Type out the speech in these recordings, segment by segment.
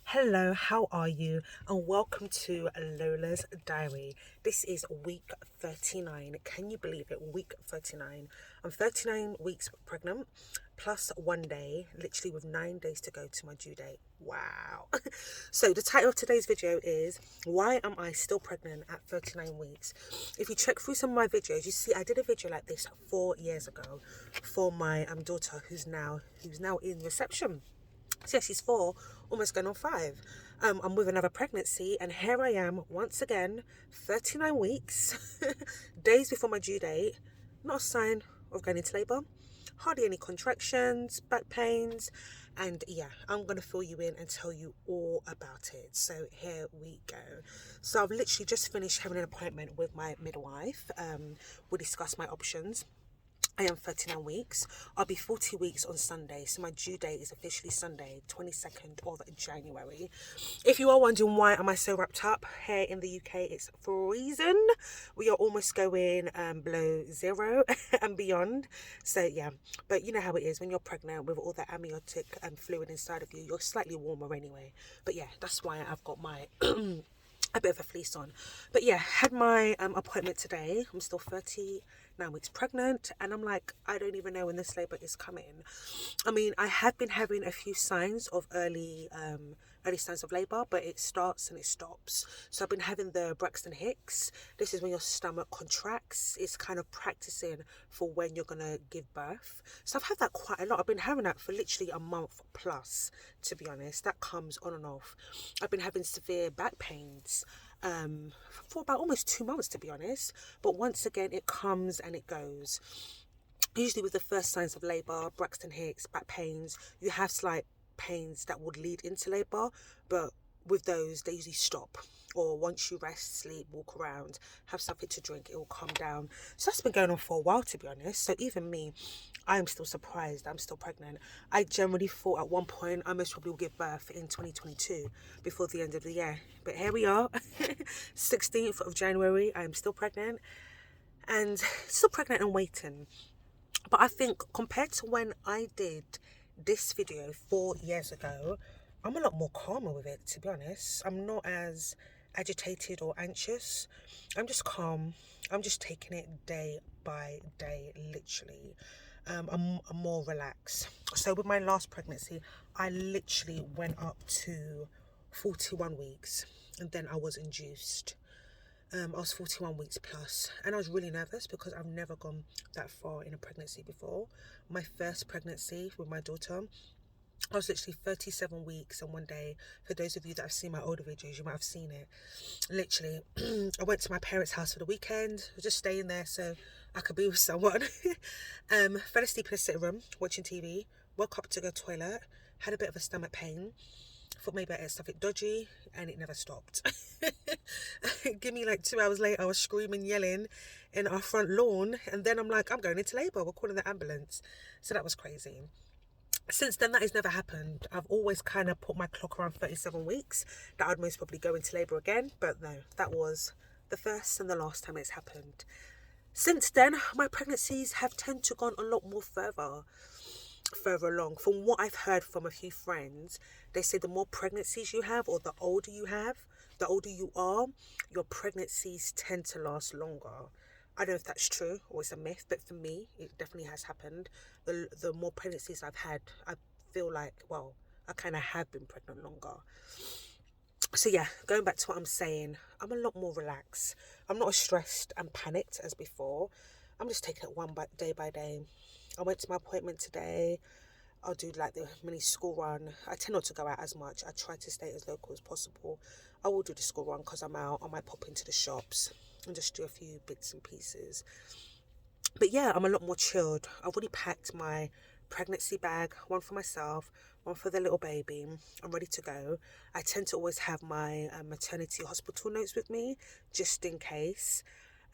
Hello, how are you? And welcome to Lola's Diary. This is week 39. Can you believe it? Week 39. I'm 39 weeks pregnant, plus 1 day, literally with 9 days to go to my due date. Wow. So, the title of today's video is Why Am I Still Pregnant at 39 Weeks? If you check through some of my videos, you see I did a video like this 4 years ago for my daughter who's now in reception. So yeah, she's 4, almost going on 5. I'm with another pregnancy, and here I am once again, 39 weeks, days before my due date. Not a sign of going into labour, hardly any contractions, back pains, and yeah, I'm gonna fill you in and tell you all about it. So here we go. So I've literally just finished having an appointment with my midwife. We discussed my options. I am 39 weeks. I'll be 40 weeks on Sunday, so my due date is officially Sunday, 22nd of January. If you are wondering why am I so wrapped up, here in the UK it's freezing. We are almost going below zero and beyond. So yeah, but you know how it is when you're pregnant with all that amniotic fluid inside of you, you're slightly warmer anyway. But yeah, that's why I've got my a bit of a fleece on. But yeah, had my appointment today. I'm still 39 weeks pregnant, and I'm like, I don't even know when this labour is coming. I mean, I have been having a few signs of early signs of labour, but it starts and it stops. So I've been having the Braxton Hicks. This is when your stomach contracts. It's kind of practicing for when you're gonna give birth. So I've had that quite a lot. I've been having that for literally a month plus, to be honest. That comes on and off. I've been having severe back pains for about almost 2 months, to be honest. But once again, it comes and it goes. Usually with the first signs of labour, Braxton Hicks, back pains, you have slight pains that would lead into labour, but with those, they usually stop. Or once you rest, sleep, walk around, have something to drink, it will calm down. So that's been going on for a while, to be honest. So even me, I am still surprised I'm still pregnant. I generally thought at one point I most probably will give birth in 2022 before the end of the year. But here we are, 16th of January, I am still pregnant. And still pregnant and waiting. But I think compared to when I did this video 4 years ago, I'm a lot more calmer with it, to be honest. I'm not as agitated or anxious. I'm just calm. I'm just taking it day by day, literally. I'm more relaxed. So with my last pregnancy, I literally went up to 41 weeks and then I was induced. I was 41 weeks plus, and I was really nervous because I've never gone that far in a pregnancy before. My first pregnancy with my daughter, I was literally 37 weeks and 1 day. For those of you that have seen my older videos, you might have seen it. Literally, I went to my parents' house for the weekend, I was just staying there so I could be with someone. Fell asleep in the sitting room watching TV, woke up to go to the toilet, had a bit of a stomach pain. Thought maybe I ate something dodgy, and it never stopped. Give me like 2 hours later, I was screaming, yelling in our front lawn, and then I'm like, I'm going into labour, we're calling the ambulance. So that was crazy. Since then, that has never happened. I've always kind of put my clock around 37 weeks that I'd most probably go into labour again, but no, that was the first and the last time it's happened. Since then, my pregnancies have tended to gone a lot more further along. From what I've heard from a few friends, they say the more pregnancies you have, or the older you have, the older you are, your pregnancies tend to last longer. I don't know if that's true or it's a myth, but for me, it definitely has happened. The more pregnancies I've had, I feel like, well, I kind of have been pregnant longer. So yeah, going back to what I'm saying, I'm a lot more relaxed. I'm not as stressed and panicked as before. I'm just taking it day by day. I went to my appointment today. I'll do like the mini school run. I tend not to go out as much. I try to stay as local as possible. I will do the school run because I'm out. I might pop into the shops and just do a few bits and pieces. But yeah, I'm a lot more chilled. I've already packed my pregnancy bag, one for myself, one for the little baby. I'm ready to go. I tend to always have my maternity hospital notes with me, just in case.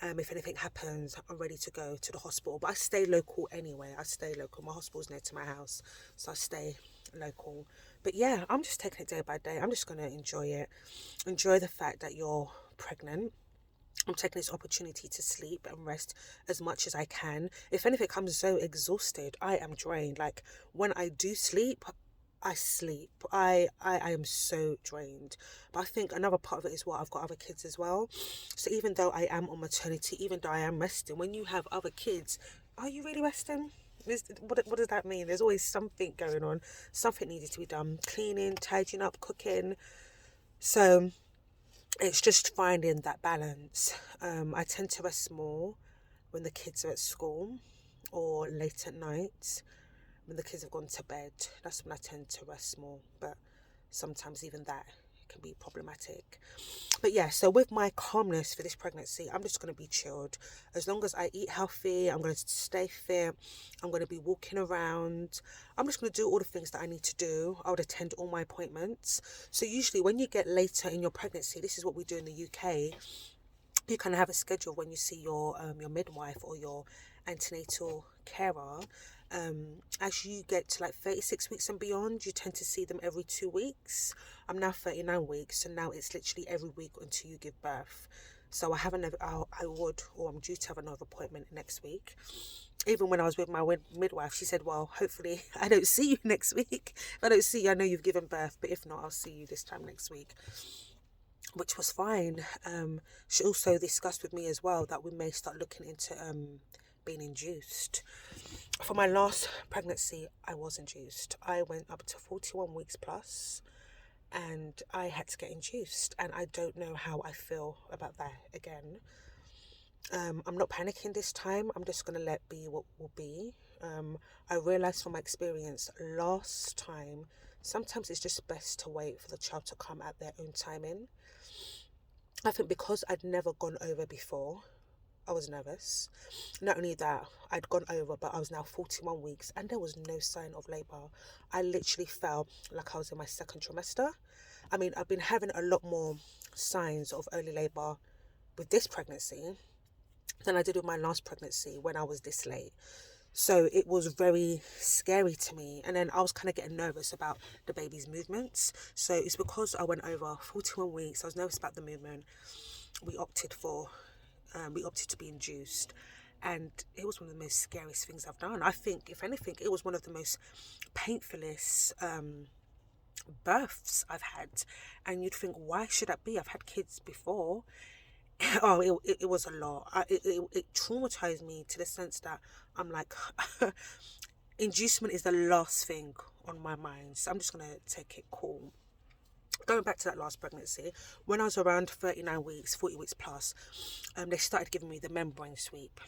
If anything happens, I'm ready to go to the hospital. But I stay local anyway. I stay local. My hospital's near to my house, so I stay local. But yeah, I'm just taking it day by day. I'm just going to enjoy it. Enjoy the fact that you're pregnant. I'm taking this opportunity to sleep and rest as much as I can. If anything, I'm so exhausted. I am drained. Like, when I do sleep, I sleep. I am so drained. But I think another part of it is what I've got other kids as well. So even though I am on maternity, even though I am resting, when you have other kids, are you really resting? What does that mean? There's always something going on. Something needed to be done. Cleaning, tidying up, cooking. So it's just finding that balance. I tend to rest more when the kids are at school or late at night. When the kids have gone to bed, that's when I tend to rest more. But sometimes even that can be problematic. But yeah, so with my calmness for this pregnancy, I'm just going to be chilled. As long as I eat healthy, I'm going to stay fit. I'm going to be walking around. I'm just going to do all the things that I need to do. I would attend all my appointments. So usually when you get later in your pregnancy, this is what we do in the UK. You kind of have a schedule when you see your midwife or your antenatal carer. As you get to like 36 weeks and beyond, you tend to see them every 2 weeks. I'm now 39 weeks, so now it's literally every week until you give birth. So I have another, I'm due to have another appointment next week. Even when I was with my midwife, she said, well, hopefully I don't see you next week. If I don't see you, I know you've given birth, but if not, I'll see you this time next week. Which was fine. She also discussed with me as well that we may start looking into being induced. For my last pregnancy, I was induced. I went up to 41 weeks plus and I had to get induced. And I don't know how I feel about that again. I'm not panicking this time. I'm just going to let be what will be. I realised from my experience last time, sometimes it's just best to wait for the child to come at their own timing. I think because I'd never gone over before, I was nervous. Not only that, I'd gone over, but I was now 41 weeks and there was no sign of labour. I literally felt like I was in my second trimester. I mean, I've been having a lot more signs of early labour with this pregnancy than I did with my last pregnancy when I was this late. So it was very scary to me. And then I was kind of getting nervous about the baby's movements. So it's because I went over 41 weeks. I was nervous about the movement. We opted to be induced. And it was one of the most scariest things I've done. I think, if anything, it was one of the most painfulest births I've had. And you'd think, why should that be? I've had kids before. Oh, it was a lot. It traumatized me to the sense that I'm like, inducement is the last thing on my mind. So I'm just going to take it cool. Going back to that last pregnancy, when I was around 39 weeks, 40 weeks plus, they started giving me the membrane sweep.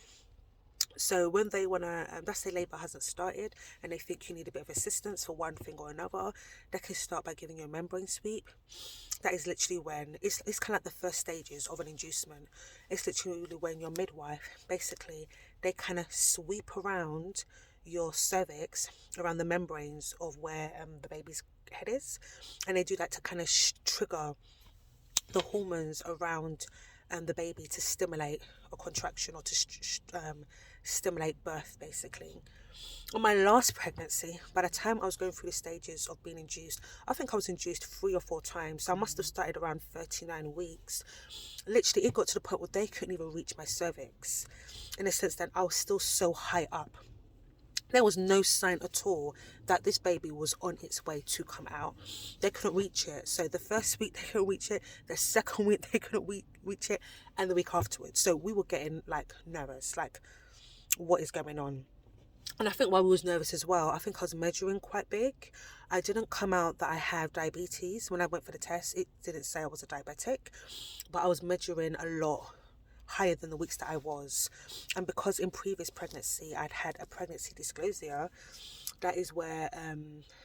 So when they want to, let's say labour hasn't started and they think you need a bit of assistance for one thing or another, they can start by giving you a membrane sweep. That is literally when, it's kind of like the first stages of an inducement. It's literally when your midwife, basically, they kind of sweep around your cervix, around the membranes of where the baby's head is. And they do that to kind of trigger the hormones around the baby to stimulate a contraction or to stimulate birth, basically. On my last pregnancy, by the time I was going through the stages of being induced, I think I was induced 3 or 4 times. So I must have started around 39 weeks. Literally, it got to the point where they couldn't even reach my cervix. In the sense that I was still so high up. There was no sign at all that this baby was on its way to come out. They couldn't reach it. So the first week they couldn't reach it, the second week they couldn't reach it, and the week afterwards. So we were getting like nervous, like what is going on? And I think while we was nervous as well, I think I was measuring quite big. I didn't come out that I have diabetes. When I went for the test, it didn't say I was a diabetic, but I was measuring a lot higher than the weeks that I was. And because in previous pregnancy I'd had a pregnancy dysglosia, that is where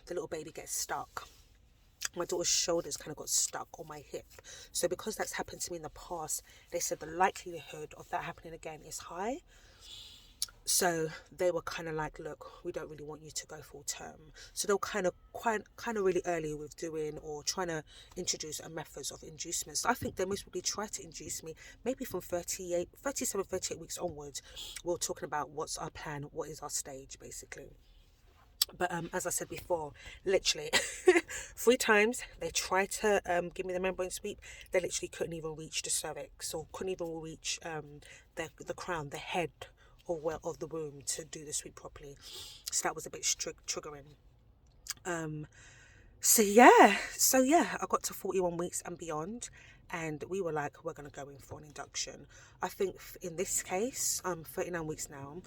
the little baby gets stuck. My daughter's shoulders kind of got stuck on my hip. So because that's happened to me in the past, they said the likelihood of that happening again is high. So they were kind of like, look, we don't really want you to go full term. So they were kind of really early with doing or trying to introduce a methods of inducement. So I think they most probably try to induce me maybe from 38 weeks onwards. We're talking about what's our plan, what is our stage, basically. But as I said before, literally 3 times they tried to give me the membrane sweep. They literally couldn't even reach the cervix or couldn't even reach the crown, the head of the womb to do the sweep properly. So that was a bit triggering. So yeah, I got to 41 weeks and beyond, and we were like, we're gonna go in for an induction. I think in this case, 39 weeks now.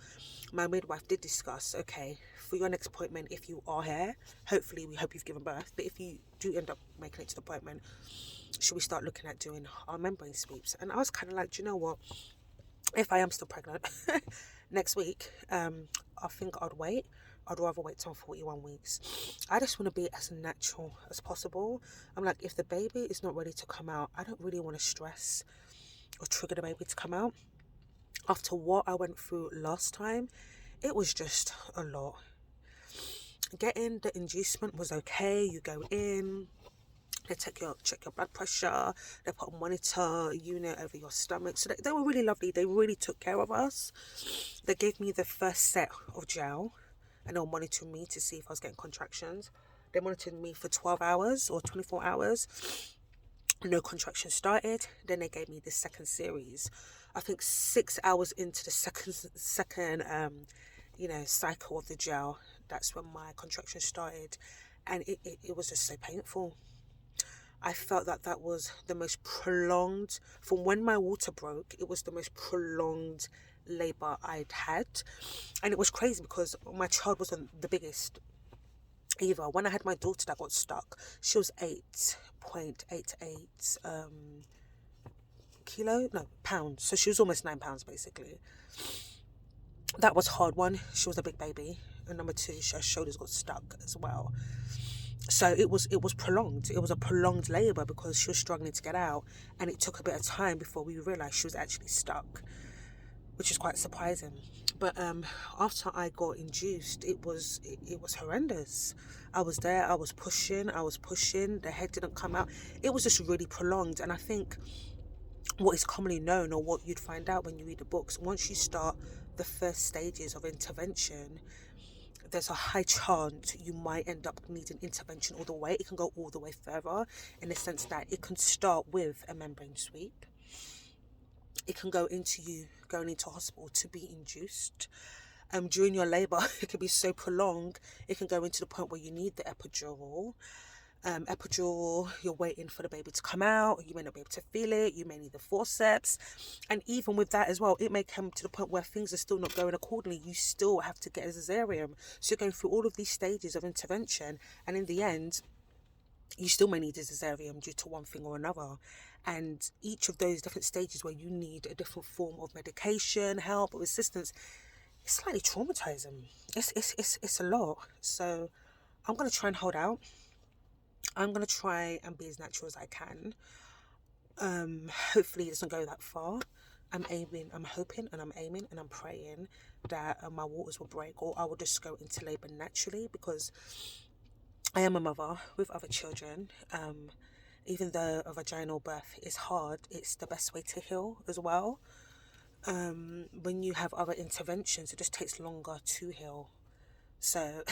My midwife did discuss, okay, for your next appointment, if you are here, hopefully we hope you've given birth, but if you do end up making it to the appointment, should we start looking at doing our membrane sweeps? And I was kind of like, do you know what? If I am still pregnant next week, I think I'd wait. I'd rather wait till 41 weeks. I just want to be as natural as possible. I'm like, if the baby is not ready to come out, I don't really want to stress or trigger the baby to come out. After what I went through last time, it was just a lot. Getting the inducement was okay. You go in, they check your blood pressure, they put a monitor unit over your stomach. So they were really lovely. They really took care of us. They gave me the first set of gel, and they were monitoring me to see if I was getting contractions. They monitored me for 12 hours or 24 hours. No contractions started. Then they gave me the second series. I think 6 hours into the second cycle of the gel, that's when my contractions started, and it was just so painful. I felt that was the most prolonged, from when my water broke, it was the most prolonged labour I'd had. And it was crazy because my child wasn't the biggest either. When I had my daughter that got stuck, she was 8.88 pounds. So she was almost 9 pounds basically. That was hard. One, she was a big baby, and number two, her shoulders got stuck as well. So it was prolonged. It was a prolonged labour because she was struggling to get out, and it took a bit of time before we realised she was actually stuck, which is quite surprising. But after I got induced, it was horrendous. I was there, I was pushing, the head didn't come out. It was just really prolonged. And I think what is commonly known, or what you'd find out when you read the books, once you start the first stages of intervention, there's a high chance you might end up needing intervention all the way. It can go all the way further, in the sense that it can start with a membrane sweep. It can go into you going into hospital to be induced. During your labour, it can be so prolonged, it can go into the point where you need the epidural. You're waiting for the baby to come out. You may not be able to feel it. You may need the forceps. And even with that as well, it may come to the point where things are still not going accordingly. You still have to get a cesarean. So you're going through all of these stages of intervention. And in the end, you still may need a cesarean due to one thing or another. And each of those different stages where you need a different form of medication, help, or assistance, it's slightly traumatizing. It's a lot. So I'm going to try and hold out. I'm going to try and be as natural as I can. Hopefully it doesn't go that far. I'm hoping and I'm aiming and I'm praying that my waters will break, or I will just go into labour naturally, because I am a mother with other children. Even though a vaginal birth is hard, it's the best way to heal as well. When you have other interventions, it just takes longer to heal. So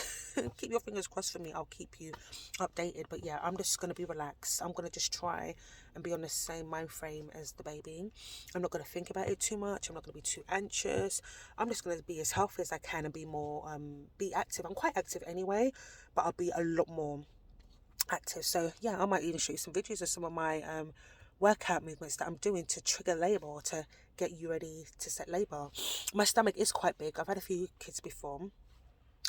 keep your fingers crossed for me. I'll keep you updated. But yeah, I'm just going to be relaxed. I'm going to just try and be on the same mind frame as the baby. I'm not going to think about it too much. I'm not going to be too anxious. I'm just going to be as healthy as I can and be more, be active. I'm quite active anyway, but I'll be a lot more active. So yeah, I might even show you some videos of some of my workout movements that I'm doing to trigger labour, or to get you ready to set labour. My stomach is quite big. I've had a few kids before,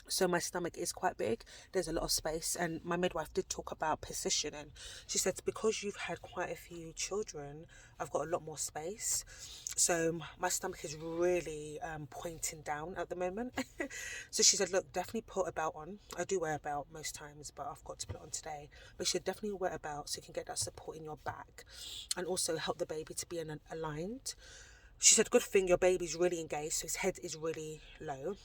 so my stomach is quite big. There's a lot of space, and my midwife did talk about positioning. She said, because you've had quite a few children, I've got a lot more space. So my stomach is really pointing down at the moment. So she said, look, definitely put a belt on. I do wear a belt most times, but I've got to put it on today. But she said, definitely wear a belt so you can get that support in your back, and also help the baby to be aligned. She said, good thing your baby's really engaged, so his head is really low.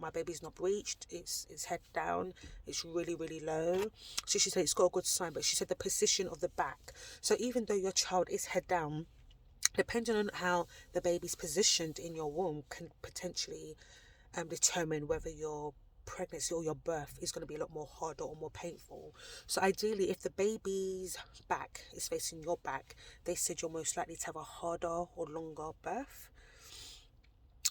My baby's not breached, it's head down, it's really, really low. So she said it's got a good sign, but she said the position of the back. So even though your child is head down, depending on how the baby's positioned in your womb can potentially determine whether your pregnancy or your birth is going to be a lot more harder or more painful. So ideally, if the baby's back is facing your back, they said you're most likely to have a harder or longer birth.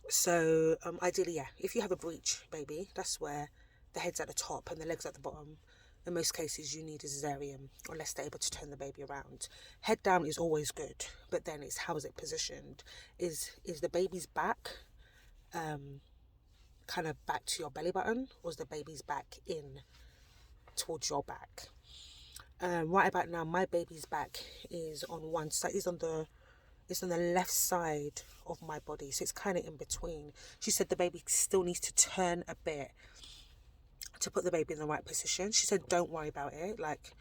So ideally, yeah, if you have a breech baby, that's where the head's at the top and the legs at the bottom. in most cases you need a cesarean unless they're able to turn the baby around. Head down is always good, but then it's how is it positioned? Is the baby's back kind of back to your belly button, or is the baby's back in towards your back? Right about now, my baby's back is on one side. It's on the left side of my body, so it's kind of in between. She said the baby still needs to turn a bit to put the baby in the right position. She said, don't worry about it. Like,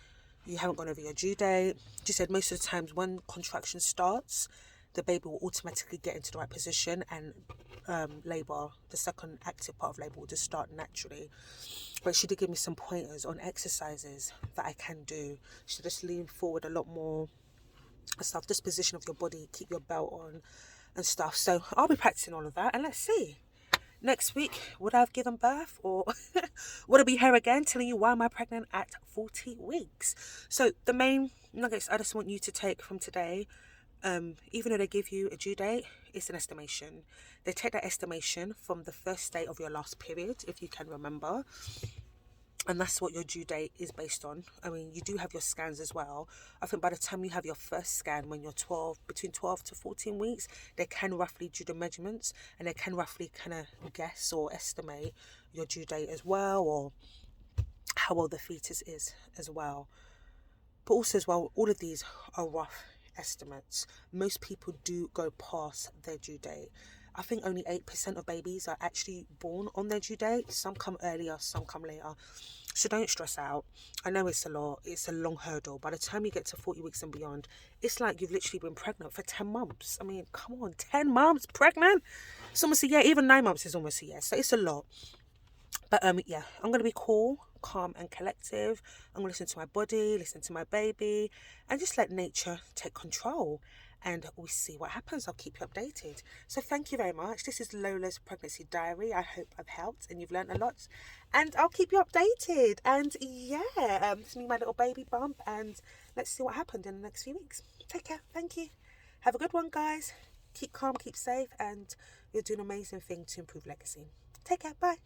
you haven't gone over your due date. She said most of the times when contraction starts, the baby will automatically get into the right position, and labour, the second active part of labour, will just start naturally. But she did give me some pointers on exercises that I can do. She said just lean forward a lot more and stuff, just position of your body, keep your belt on and stuff. So I'll be practicing all of that, and let's see. Next week, would I have given birth, or would I be here again telling you why am I pregnant at 40 weeks? So the main nuggets I just want you to take from today, even though they give you a due date, it's an estimation. They take that estimation from the first day of your last period, if you can remember. And that's what your due date is based on. I mean, you do have your scans as well. I think by the time you have your first scan, when you're between 12 to 14 weeks, they can roughly do the measurements, and they can roughly kind of guess or estimate your due date as well, or how old the fetus is as well. But also as well, all of these are rough estimates. Most people do go past their due date. I think only 8% of babies are actually born on their due date. Some come earlier, some come later. So don't stress out. I know it's a lot. It's a long hurdle. By the time you get to 40 weeks and beyond, it's like you've literally been pregnant for 10 months. I mean, come on, 10 months pregnant? It's almost a year. Even 9 months is almost a year. So it's a lot. But yeah, I'm going to be cool, calm and collective. I'm going to listen to my body, listen to my baby, and just let nature take control. And we'll see what happens. I'll keep you updated. So thank you very much. This is Lola's pregnancy diary. I hope I've helped and you've learned a lot. And I'll keep you updated. And yeah, it's me, my little baby bump. And let's see what happened in the next few weeks. Take care. Thank you. Have a good one, guys. Keep calm, keep safe. And you're doing an amazing thing to improve legacy. Take care. Bye.